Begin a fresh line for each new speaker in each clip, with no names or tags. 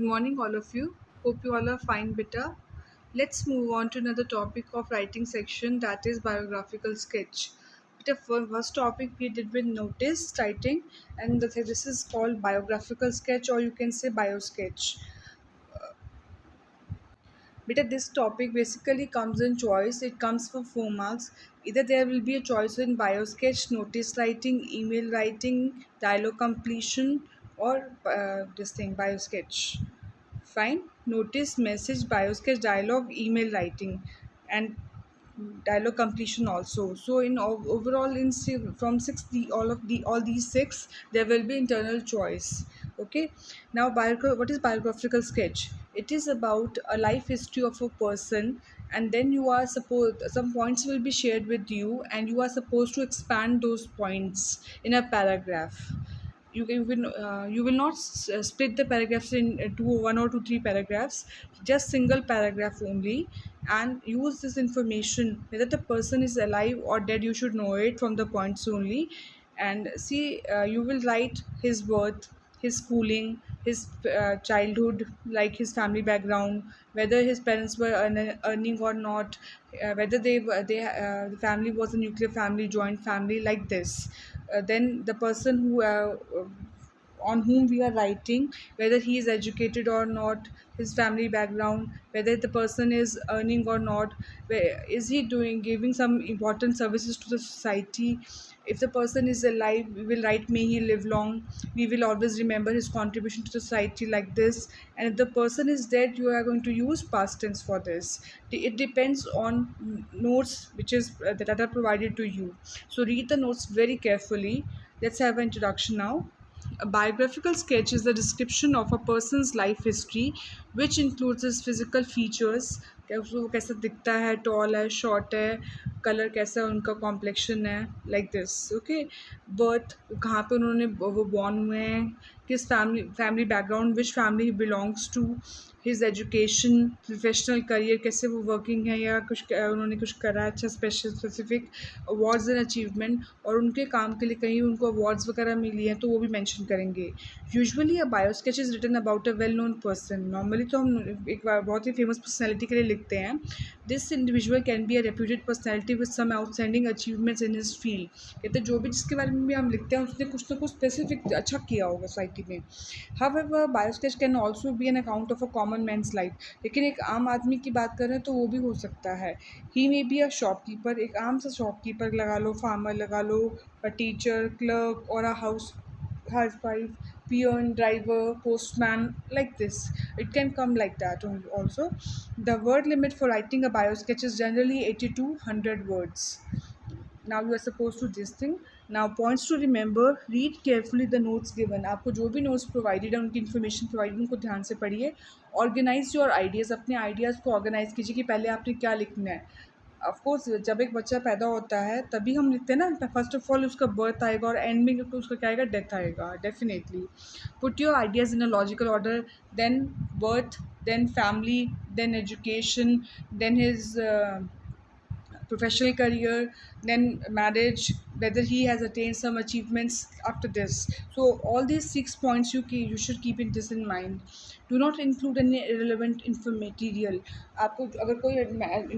Good morning, all of you. Hope you all are fine, beta. Let's move on to another topic of writing section, that is biographical sketch. Beta, first topic we did with notice writing, and this is called biographical sketch, or you can say bio sketch. Beta, this topic basically comes in choice. It comes for 4 marks. Either there will be a choice in bio sketch, notice writing, email writing, dialogue completion, or this thing bio sketch. Fine. Notice, message, biosketch, dialogue, email writing, and dialogue completion also. So in overall from six all these six there will be internal choice. Okay. Now what is biographical sketch? It is about a life history of a person, and then you are supposed some points will be shared with you, and you are supposed to expand those points in a paragraph. You will not split the paragraphs in two one or two three paragraphs, just single paragraph only, and use this information whether the person is alive or dead. You should know it from the points only. And see, you will write his birth, his schooling, his childhood, like his family background, whether his parents were earning or not, whether the family was a nuclear family, joint family, like this. Then the person who on whom we are writing, whether he is educated or not, his family background, whether the person is earning or not, is he doing giving some important services to the society. If the person is alive, we will write may he live long. We will always remember his contribution to society, like this. And if the person is dead, you are going to use past tense for this. It depends on notes which is that are provided to you. So read the notes very carefully. Let's have an introduction now. A biographical sketch is the description of a person's life history, which includes his physical features, वो कैसा दिखता है, toll है, short है, colour कैसा है, उनका complexion है, लाइक दिस. ओके. बर्थ, कहाँ पे उन्होंने वो बॉर्न हुए हैं, किस family background, which family belongs to, his education, professional career, कैसे वो वर्किंग है या कुछ उन्होंने कुछ करा है अच्छा, special specific awards and achievement, और उनके काम के लिए कहीं उनको अवार्ड्स वगैरह मिली हैं तो वो भी मेंशन करेंगे. Usually a bio sketch is written about a well known person. Normally तो हम एक बहुत ही फेमस पर्सनैलिटी के लिए लिखते हैं. This individual can be a reputed personality with some outstanding achievements in his field. कहते हैं जो भी जिसके बारे में भी हम लिखते हैं उसने कुछ ना कुछ स्पेसिफिक अच्छा किया होगा सोसाइटी में. However bio sketch can also be an account of a common man's life. लेकिन एक आम आदमी की बात करें तो वो भी हो सकता है. ही मे बी अ शॉपकीपर, एक आम सा शॉपकीपर लगा लो, फार्मर लगा लो, अ टीचर, क्लर्क, और अ housewife, peon, driver, postman, like this. It can come like that also. The word limit for writing a bio sketch is generally 80 to 100 words. Now you are supposed to this thing. Now points to remember: read carefully the notes given. आपको जो भी notes provided है, उनकी information provided, उनको ध्यान से पढ़िए. Organize your ideas. अपने ideas को organize कीजिए कि पहले आपने क्या लिखना है. ऑफकोर्स जब एक बच्चा पैदा होता है तभी हम लिखते हैं ना, फर्स्ट ऑफ ऑल उसका बर्थ आएगा और एंड में तो उसका क्या आएगा, डेथ आएगा. Definitely put your ideas in a logical order. Then birth, then family, then education, then his professional career, then marriage, whether he has attained some achievements after this. So all these 6 points you should keep in this in mind. Do not include any irrelevant material. आपको अगर कोई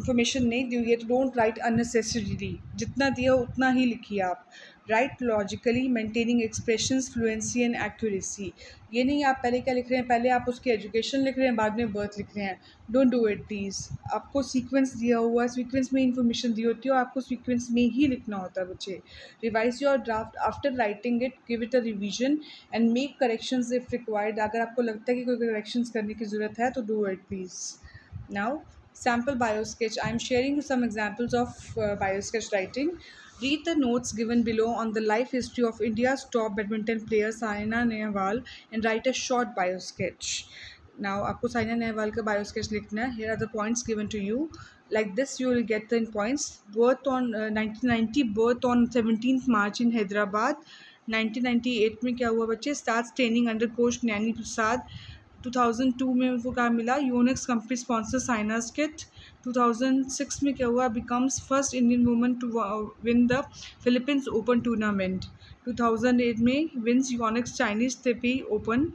information नहीं दी हुई है तो don't write unnecessarily. जितना दिया उतना ही लिखिए आप. Write logically, maintaining expressions, fluency and accuracy. ये नहीं आप पहले क्या लिख रहे हैं, पहले आप उसकी एजुकेशन लिख रहे हैं, बाद में बर्थ लिख रहे हैं. Don't do it please. आपको सीक्वेंस दिया हुआ है, सीक्वेंस में इन्फॉर्मेशन दी होती है और आपको सीक्वेंस में ही लिखना होता है बच्चे. Revise your draft after writing it, give it a revision and make corrections if required. अगर आपको लगता है कि कोई करेक्शंस करने की ज़रूरत है तो do it please. Now, sample biosketch. I am sharing some examples of biosketch writing. Read the notes given below on the life history of India's top badminton player Saina Nehwal and write a short biosketch. Now, आपको साइना नेहवाल का बायोस्केच लिखना है. Here are the points given to you. Like this, you will get the points. Birth on 1990, birth on 17th March in Hyderabad. 1998 में क्या हुआ बच्चे, starts training under coach Naini प्रसाद. 2002 में उनको क्या मिला, Yonex company sponsor Saina's kit. 2006 में क्या हुआ, becomes first Indian woman to win the Philippines Open tournament. 2008 में wins Yonex Chinese Taipei Open.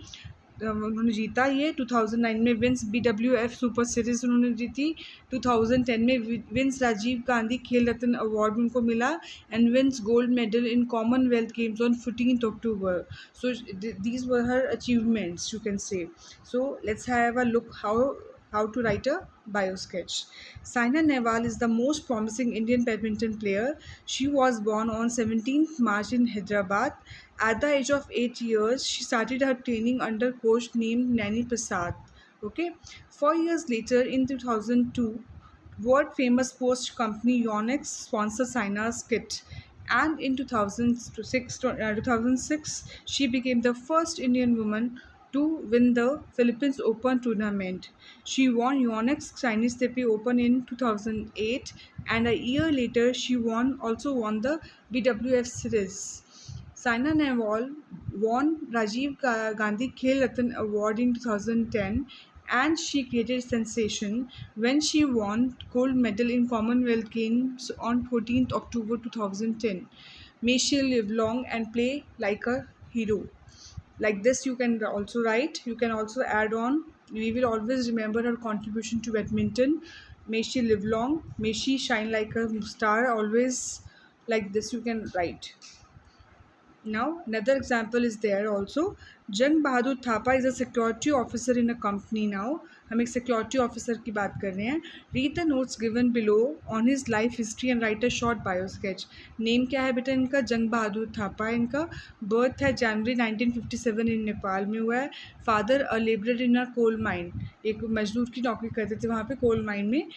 उन्होंने जीता ये 2009 में विंस BWF सुपर सीरीज उन्होंने जीती, 2010 में विंस राजीव गांधी खेल रत्न अवार्ड उनको मिला, and wins gold medal in Commonwealth Games on 14th October. So these were her achievements, you can say. So let's have a look how to write a bio sketch. Saina Nehwal is the most promising Indian badminton player. She was born on 17th March in Hyderabad. At the age of 8 years, she started her training under coach named Nani Prasad. Okay, 4 years later, in 2002, world famous sports company Yonex sponsored Saina's kit. And in 2006, she became the first Indian woman to win the Philippines Open tournament. She won Yonex Chinese Taipei Open in 2008, and a year later she also won the BWF series. Saina Nehwal won Rajiv Gandhi Khel Ratan Award in 2010, and she created sensation when she won gold medal in Commonwealth Games on 14th October 2010. May she live long and play like a hero. Like this, you can also write. You can also add on. We will always remember her contribution to badminton. May she live long. May she shine like a star always. Like this, you can write. Now, another example is there also. Jang Bahadur Thapa is a security officer in a company now. हम एक security officer की बात कर रहे हैं. Read the notes given below on his life history and write a short bio sketch. Name क्या है बेटा इनका? जंग बहादुर थापा इनका. Birth है January 1957 in नेपाल में हुआ है. Father a laborer in a coal mine. एक मजदूर की नौकरी करते थे वहाँ पे कोल माइन में.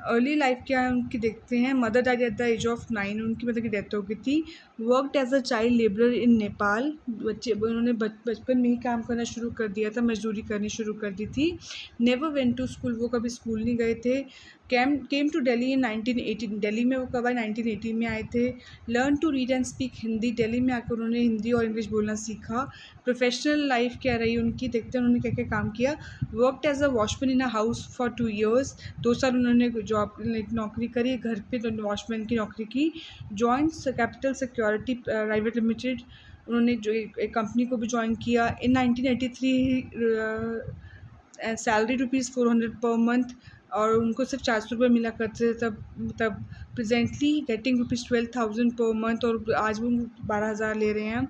अर्ली लाइफ क्या है उनकी देखते हैं. Mother died at the age of 9, उनकी मदर की डेथ हो गई थी. Worked as a child labourer in Nepal. उन्होंने बचपन में ही काम करना शुरू कर दिया था, मजदूरी करनी शुरू कर दी थी. नेवर वेंट टू स्कूल, वो कभी स्कूल नहीं गए थे. Came to Delhi in 1918, Delhi में वो कब आए? 1918 में आए थे. Learn to read and speak Hindi, Delhi में आकर उन्होंने हिंदी और इंग्लिश बोलना सीखा. प्रोफेशनल लाइफ क्या रही उनकी, देखते हैं उन्होंने क्या क्या काम किया. Worked as a watchman in a house for 2 years, 2 साल उन्होंने जॉब नौकरी करी, घर पे वॉचमैन की नौकरी की. Joint capital security private limited, उन्होंने जो एक कंपनी को भी ज्वाइन किया. इन 1983 सैलरी ₹400 पर मंथ, और उनको सिर्फ 400 रुपये मिला करते थे तब प्रेजेंटली गेटिंग ₹12,000 पर मंथ, और आज वो 12,000 ले रहे हैं.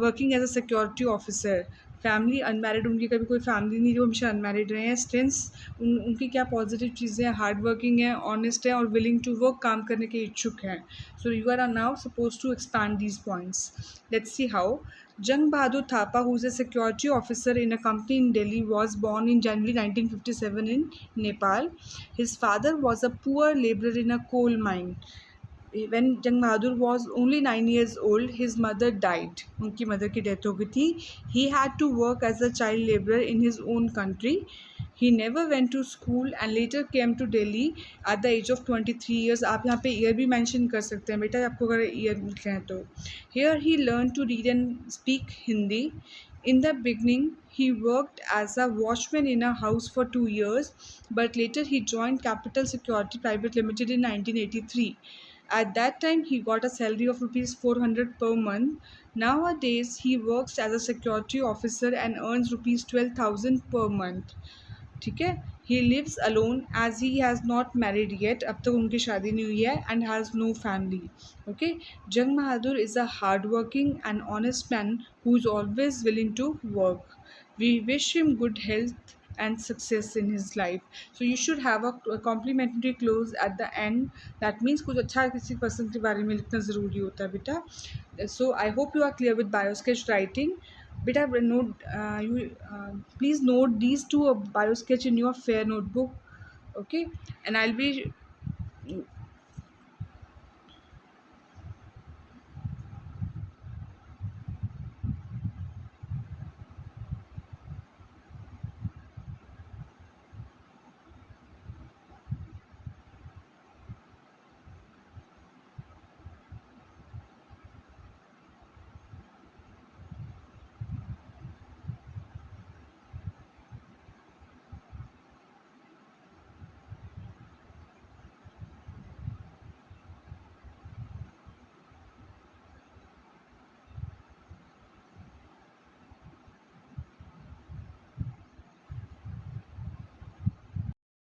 Working as a security officer. Family unmarried, उनकी कभी कोई फैमिली नहीं, वो हमेशा अनमैरिड रहे हैं. स्ट्रेंथ्स उनकी क्या पॉजिटिव चीज़ें हैं? हार्ड वर्किंग है, ऑनेस्ट है, और विलिंग टू वर्क, काम करने के इच्छुक हैं. So you are now suppose to expand these points. Let's see how. Jang Bahadur Thapa, who is a security officer in a company in Delhi, was born in January 1957 in Nepal. His father was a poor laborer in a coal mine. When Jang Bahadur was only 9 years old, his mother died. उनकी mother की death हो गई थी. He had to work as a child laborer in his own country. He never went to school and later came to Delhi at the age of 23 years. आप यहाँ पे year भी mention कर सकते हैं बेटा, आपको अगर ईयर लिखना है तो. Here he learned to read and speak Hindi. In the beginning, he worked as a watchman in a house for 2 years, but later he joined Capital Security Private Limited in 1983. At that time, he got a salary of ₹400 per month. Nowadays, he works as a security officer and earns ₹12,000 per month. ठीक है. He lives alone as he has not married yet, अब तक उनकी शादी नहीं हुई है, and has no family. Okay. Jang Bahadur is a hard working and honest man who is always willing to work. We wish him good health and success in his life. So you should have a complimentary clause at the end. That means कुछ अच्छा किसी person के बारे में लिखना ज़रूरी होता है बेटा. So I hope you are clear with biosketch writing. Beta, note please note these two bio sketch in your fair notebook. Okay, and I'll be